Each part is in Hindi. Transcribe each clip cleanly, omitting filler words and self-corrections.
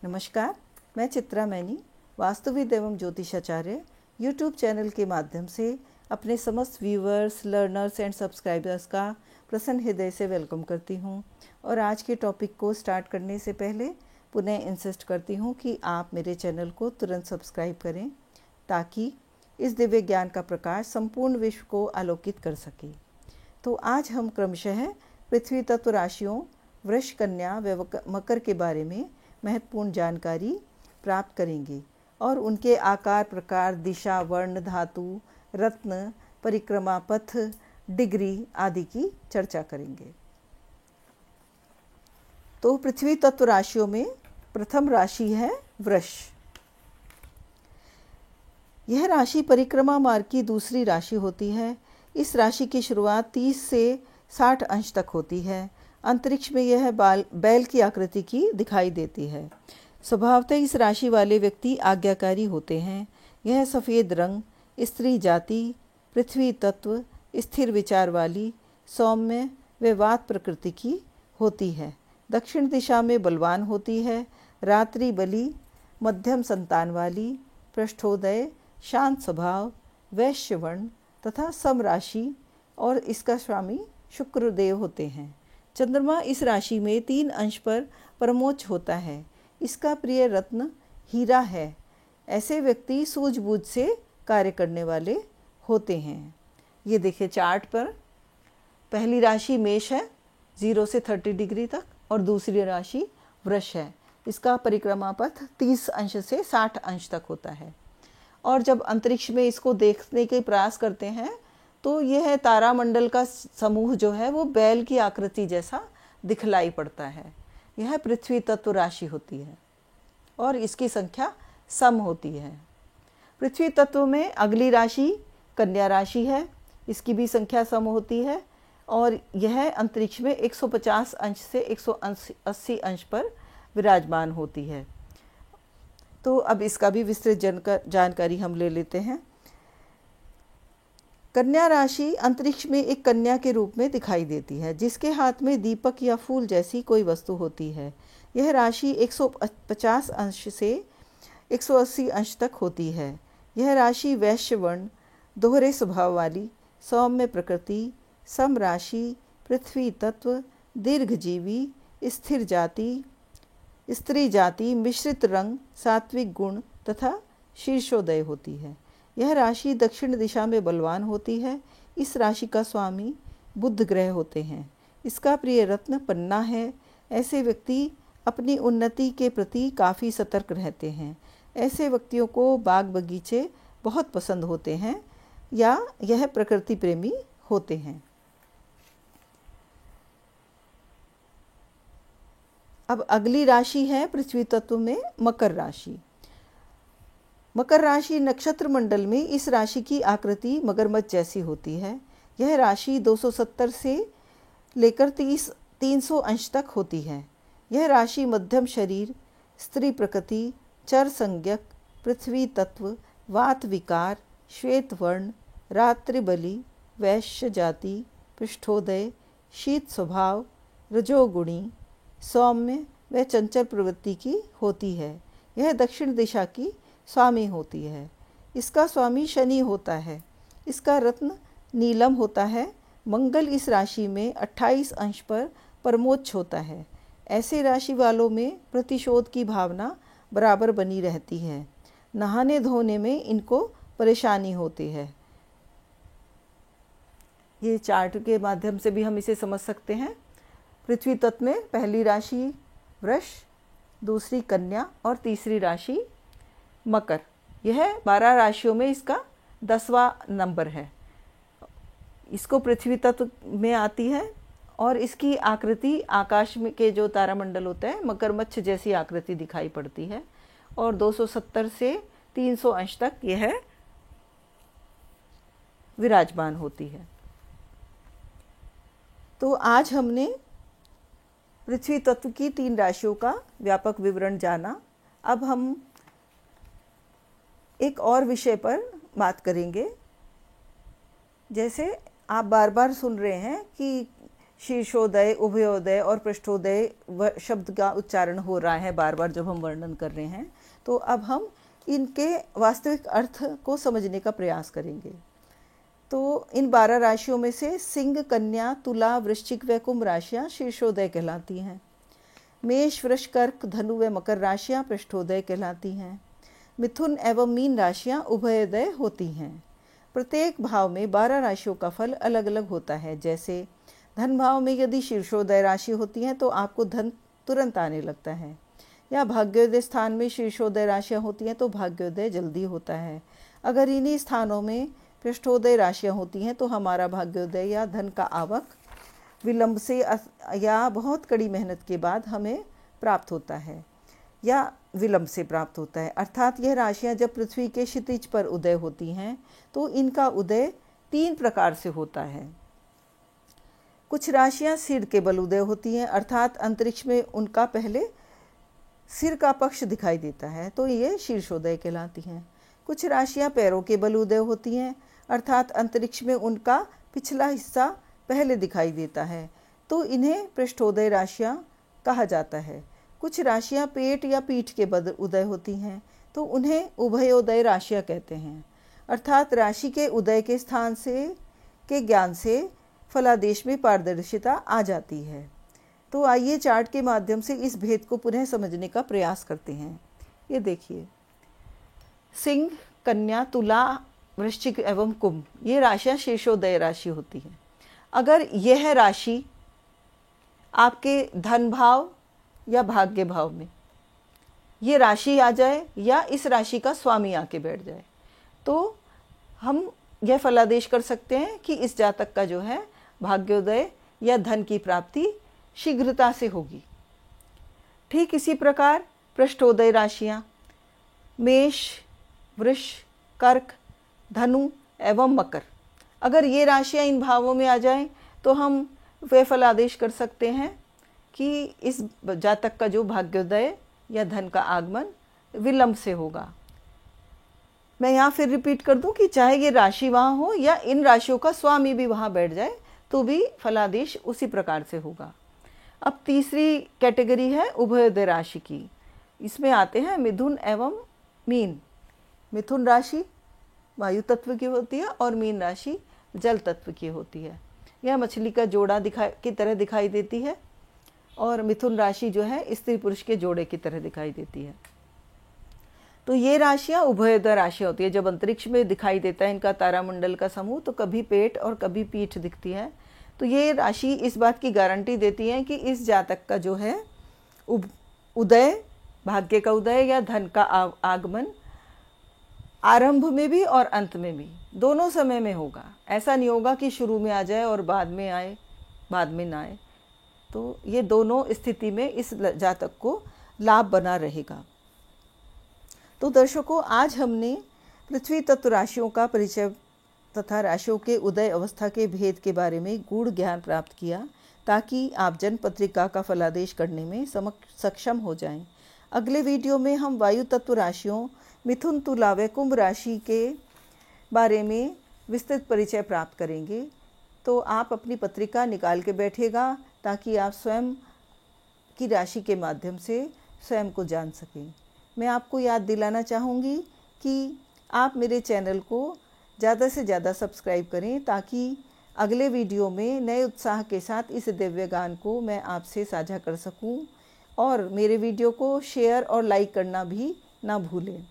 नमस्कार, मैं चित्रा मैनी वास्तुविद एवं ज्योतिषाचार्य यूट्यूब चैनल के माध्यम से अपने समस्त व्यूअर्स, लर्नर्स एंड सब्सक्राइबर्स का प्रसन्न हृदय से वेलकम करती हूं। और आज के टॉपिक को स्टार्ट करने से पहले पुनः इंसिस्ट करती हूं कि आप मेरे चैनल को तुरंत सब्सक्राइब करें ताकि इस दिव्य ज्ञान का प्रकाश संपूर्ण विश्व को आलोकित कर सके। तो आज हम क्रमशः पृथ्वी तत्व राशियों वृष, कन्या व मकर के बारे में महत्वपूर्ण जानकारी प्राप्त करेंगे और उनके आकार, प्रकार, दिशा, वर्ण, धातु, रत्न, परिक्रमा पथ, डिग्री आदि की चर्चा करेंगे। तो पृथ्वी तत्व राशियों में प्रथम राशि है वृष। यह राशि परिक्रमा मार्ग की दूसरी राशि होती है। इस राशि की शुरुआत 30 से 60 अंश तक होती है। अंतरिक्ष में यह बैल की आकृति की दिखाई देती है। स्वभावतः इस राशि वाले व्यक्ति आज्ञाकारी होते हैं। यह सफ़ेद रंग, स्त्री जाति, पृथ्वी तत्व, स्थिर विचार वाली, सौम्य व वात प्रकृति की होती है। दक्षिण दिशा में बलवान होती है। रात्रि बली, मध्यम संतान वाली, पृष्ठोदय, शांत स्वभाव, वैश्य वर्ण तथा सम राशि और इसका स्वामी शुक्रदेव होते हैं। चंद्रमा इस राशि में 3 अंश पर परमोच्च होता है। इसका प्रिय रत्न हीरा है। ऐसे व्यक्ति सूझबूझ से कार्य करने वाले होते हैं। ये देखिए चार्ट पर, पहली राशि मेष है 0 से 30 डिग्री तक और दूसरी राशि वृष है। इसका परिक्रमा पथ 30 अंश से 60 अंश तक होता है। और जब अंतरिक्ष में इसको देखने के प्रयास करते हैं तो यह तारामंडल का समूह जो है वो बैल की आकृति जैसा दिखलाई पड़ता है। यह पृथ्वी तत्व राशि होती है और इसकी संख्या सम होती है। पृथ्वी तत्व में अगली राशि कन्या राशि है। इसकी भी संख्या सम होती है और यह अंतरिक्ष में 150 अंश से 180 अंश पर विराजमान होती है। तो अब इसका भी विस्तृत जानकारी हम ले लेते हैं। कन्या राशि अंतरिक्ष में एक कन्या के रूप में दिखाई देती है जिसके हाथ में दीपक या फूल जैसी कोई वस्तु होती है। यह राशि 150 अंश से 180 अंश तक होती है। यह राशि वैश्य वर्ण, दोहरे स्वभाव वाली, सौम्य प्रकृति, सम राशि, पृथ्वी तत्व, दीर्घजीवी, स्थिर जाति, स्त्री जाति, मिश्रित रंग, सात्विक गुण तथा शीर्षोदय होती है। यह राशि दक्षिण दिशा में बलवान होती है। इस राशि का स्वामी बुध ग्रह होते हैं। इसका प्रिय रत्न पन्ना है। ऐसे व्यक्ति अपनी उन्नति के प्रति काफ़ी सतर्क रहते हैं। ऐसे व्यक्तियों को बाग बगीचे बहुत पसंद होते हैं या यह प्रकृति प्रेमी होते हैं। अब अगली राशि है पृथ्वी तत्व में मकर राशि। मकर राशि नक्षत्र मंडल में इस राशि की आकृति मगरमच्छ जैसी होती है। यह राशि 270 से लेकर 300 अंश तक होती है। यह राशि मध्यम शरीर, स्त्री प्रकृति, चर संज्ञक, पृथ्वी तत्व, वात विकार, श्वेत वर्ण, रात्रि बली, वैश्य जाति, पृष्ठोदय, शीत स्वभाव, रजोगुणी, सौम्य व चंचल प्रवृत्ति की होती है। यह दक्षिण दिशा की स्वामी होती है। इसका स्वामी शनि होता है। इसका रत्न नीलम होता है। मंगल इस राशि में 28 अंश पर परमोच्च होता है। ऐसे राशि वालों में प्रतिशोध की भावना बराबर बनी रहती है। नहाने धोने में इनको परेशानी होती है। ये चार्ट के माध्यम से भी हम इसे समझ सकते हैं। पृथ्वी तत्व में पहली राशि वृष, दूसरी कन्या और तीसरी राशि मकर। यह 12 राशियों में इसका 10वां नंबर है। इसको पृथ्वी तत्व में आती है और इसकी आकृति आकाश में के जो तारामंडल होता है मगरमच्छ जैसी आकृति दिखाई पड़ती है और 270 से 300 अंश तक यह विराजमान होती है। तो आज हमने पृथ्वी तत्व की 3 राशियों का व्यापक विवरण जाना। अब हम एक और विषय पर बात करेंगे। जैसे आप बार बार सुन रहे हैं कि शीर्षोदय, उभयोदय और पृष्ठोदय शब्द का उच्चारण हो रहा है बार बार जब हम वर्णन कर रहे हैं। तो अब हम इनके वास्तविक अर्थ को समझने का प्रयास करेंगे। तो इन 12 राशियों में से सिंह, कन्या, तुला, वृश्चिक व कुंभ राशियाँ शीर्षोदय कहलाती हैं। मेष, वृष, कर्क, धनु व मकर राशियाँ पृष्ठोदय कहलाती हैं। मिथुन एवं मीन राशियाँ उभयोदय होती हैं। प्रत्येक भाव में 12 राशियों का फल अलग अलग होता है। जैसे धन भाव में यदि शीर्षोदय राशि होती है तो आपको धन तुरंत आने लगता है, या भाग्योदय स्थान में शीर्षोदय राशियाँ होती हैं तो भाग्योदय जल्दी होता है। अगर इन्हीं स्थानों में पृष्ठोदय राशियाँ होती हैं तो हमारा भाग्योदय या धन का आवक विलंब से या बहुत कड़ी मेहनत के बाद हमें प्राप्त होता है या विलंब से प्राप्त होता है। अर्थात यह राशियाँ जब पृथ्वी के क्षितिज पर उदय होती हैं तो इनका उदय 3 प्रकार से होता है। कुछ राशियाँ सिर के बल उदय होती हैं, अर्थात अंतरिक्ष में उनका पहले सिर का पक्ष दिखाई देता है तो ये शीर्षोदय कहलाती हैं। कुछ राशियाँ पैरों के बल उदय होती हैं, अर्थात अंतरिक्ष में उनका पिछला हिस्सा पहले दिखाई देता है तो इन्हें पृष्ठोदय राशियाँ कहा जाता है। कुछ राशियाँ पेट या पीठ के बल उदय होती हैं तो उन्हें उभयोदय राशियाँ कहते हैं, अर्थात राशि के उदय के स्थान से के ज्ञान से फलादेश में पारदर्शिता आ जाती है। तो आइए चार्ट के माध्यम से इस भेद को पुनः समझने का प्रयास करते हैं। ये देखिए, सिंह, कन्या, तुला, वृश्चिक एवं कुंभ ये राशियाँ शीर्षोदय राशि होती हैं। अगर यह राशि आपके धन भाव या भाग्य भाव में ये राशि आ जाए या इस राशि का स्वामी आके बैठ जाए तो हम यह फलादेश कर सकते हैं कि इस जातक का जो है भाग्योदय या धन की प्राप्ति शीघ्रता से होगी। ठीक इसी प्रकार पृष्ठोदय राशियाँ मेष, वृष, कर्क, धनु एवं मकर, अगर ये राशियाँ इन भावों में आ जाएं तो हम वे फलादेश कर सकते हैं कि इस जातक का जो भाग्योदय या धन का आगमन विलंब से होगा। मैं यहाँ फिर रिपीट कर दूं कि चाहे ये राशि वहाँ हो या इन राशियों का स्वामी भी वहाँ बैठ जाए तो भी फलादेश उसी प्रकार से होगा। अब तीसरी कैटेगरी है उभयोदय राशि की। इसमें आते हैं मिथुन एवं मीन। मिथुन राशि वायु तत्व की होती है और मीन राशि जल तत्व की होती है। यह मछली का जोड़ा की तरह दिखाई देती है और मिथुन राशि जो है स्त्री पुरुष के जोड़े की तरह दिखाई देती है। तो ये राशियाँ उभयोदय राशियाँ होती है। जब अंतरिक्ष में दिखाई देता है इनका तारामंडल का समूह तो कभी पेट और कभी पीठ दिखती है। तो ये राशि इस बात की गारंटी देती है कि इस जातक का जो है उदय, भाग्य का उदय या धन का आगमन आरंभ में भी और अंत में भी दोनों समय में होगा। ऐसा नहीं होगा कि शुरू में आ जाए और बाद में आए, बाद में ना आए। तो ये दोनों स्थिति में इस जातक को लाभ बना रहेगा। तो दर्शकों, आज हमने पृथ्वी तत्व राशियों का परिचय तथा राशियों के उदय अवस्था के भेद के बारे में गूढ़ ज्ञान प्राप्त किया ताकि आप जन्म पत्रिका का फलादेश करने में सक्षम हो जाएं। अगले वीडियो में हम वायु तत्व राशियों मिथुन, तुला व कुंभ राशि के बारे में विस्तृत परिचय प्राप्त करेंगे। तो आप अपनी पत्रिका निकाल के बैठिएगा ताकि आप स्वयं की राशि के माध्यम से स्वयं को जान सकें। मैं आपको याद दिलाना चाहूँगी कि आप मेरे चैनल को ज़्यादा से ज़्यादा सब्सक्राइब करें ताकि अगले वीडियो में नए उत्साह के साथ इस दिव्य ज्ञान को मैं आपसे साझा कर सकूं, और मेरे वीडियो को शेयर और लाइक करना भी ना भूलें।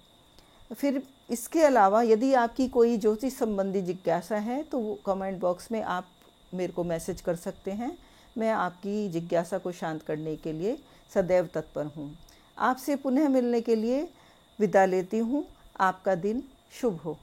फिर इसके अलावा यदि आपकी कोई ज्योतिष संबंधी जिज्ञासा है तो वो कमेंट बॉक्स में आप मेरे को मैसेज कर सकते हैं। मैं आपकी जिज्ञासा को शांत करने के लिए सदैव तत्पर हूँ। आपसे पुनः मिलने के लिए विदा लेती हूँ। आपका दिन शुभ हो।